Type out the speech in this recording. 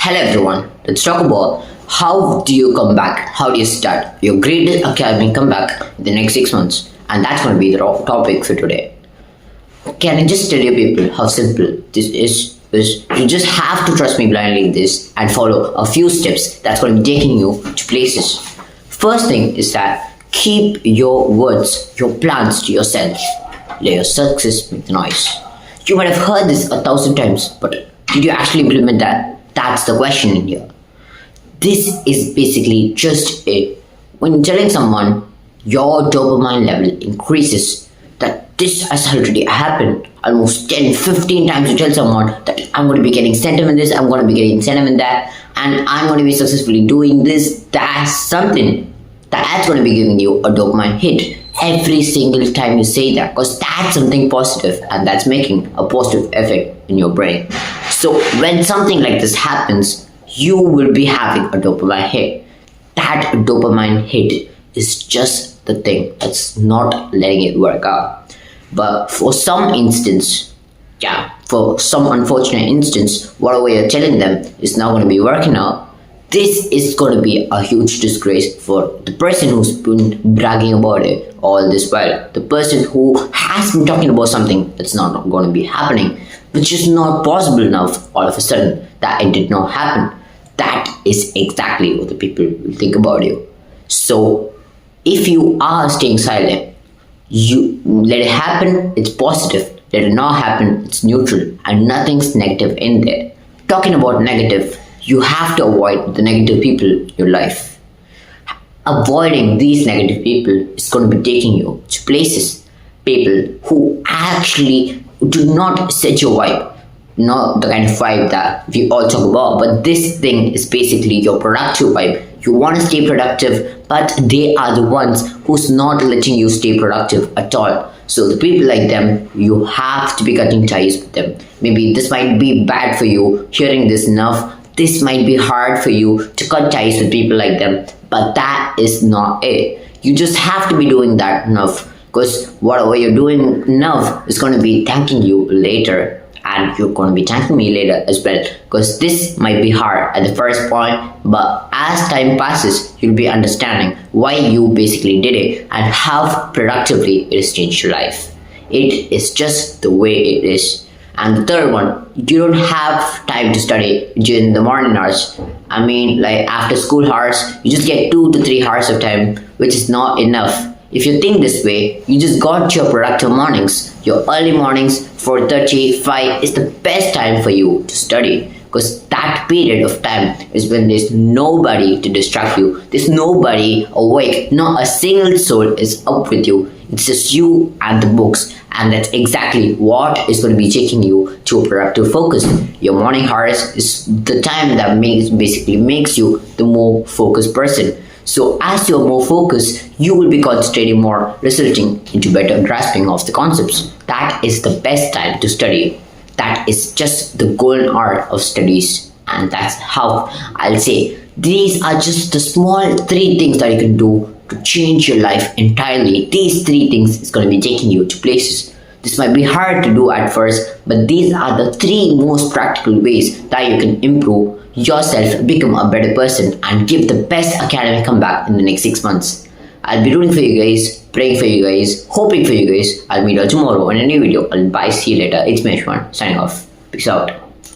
Hello everyone, let's talk about how do you come back? How do you start your greatest academic comeback in the next 6 months? And that's going to be the topic for today. Can I just tell you people how simple this is you just have to trust me blindly in this and follow a few steps that's going to be taking you to places. First thing is that keep your words, your plans to yourself. Let your success make the noise. You might have heard this 1,000 times, but did you actually implement that? That's the question in here. This is basically just it. When telling someone your dopamine level increases, that this has already happened almost 10, 15 times. You tell someone that I'm going to be getting incentive in this, I'm going to be getting incentive in that, and I'm going to be successfully doing this. That's something that's going to be giving you a dopamine hit every single time you say that, because that's something positive and that's making a positive effect in your brain. So when something like this happens, you will be having a dopamine hit. That dopamine hit is just the thing that's not letting it work out. But for some instance, for some unfortunate instance, whatever you're telling them is not going to be working out. This is going to be a huge disgrace for the person who's been bragging about it all this while. The person who has been talking about something that's not going to be happening, which is not possible enough all of a sudden that it did not happen. That is exactly what the people will think about you. So if you are staying silent, you let it happen, it's positive. Let it not happen, it's neutral, and nothing's negative in there. Talking about negative, you have to avoid the negative people in your life. Avoiding these negative people is going to be taking you to places, people who actually do not set your vibe. Not the kind of vibe that we all talk about, but this thing is basically your productive vibe. You want to stay productive, but they are the ones who's not letting you stay productive at all. So the people like them, you have to be cutting ties with them. Maybe this might be bad for you, hearing this enough. This might be hard for you to cut ties with people like them, but that is not it. You just have to be doing that enough, because whatever you're doing enough is going to be thanking you later, and you're going to be thanking me later as well, because this might be hard at the first point, but as time passes, you'll be understanding why you basically did it and how productively it has changed your life. It is just the way it is. And the third one, you don't have time to study during the morning hours. I mean, like after school hours, you just get 2 to 3 hours of time, which is not enough. If you think this way, you just got your productive mornings. Your early mornings, 4:30, 5 is the best time for you to study, because that period of time is when there's nobody to distract you. There's nobody awake. Not a single soul is up with you. It's just you and the books. And that's exactly what is going to be taking you to a productive focus. Your morning hours is the time that basically makes you the more focused person. So as you're more focused, you will be concentrating more, resulting into better grasping of the concepts. That is the best time to study. That is just the golden art of studies. And that's how I'll say these are just the small 3 things that you can do to change your life entirely. These 3 things is going to be taking you to places. This might be hard to do at first, but these are the 3 most practical ways that you can improve yourself, become a better person, and give the best academic comeback in the next 6 months. I'll be rooting for you guys, praying for you guys, hoping for you guys. I'll meet you tomorrow in a new video. Bye, see you later. It's me, Ashwan, signing off. Peace out.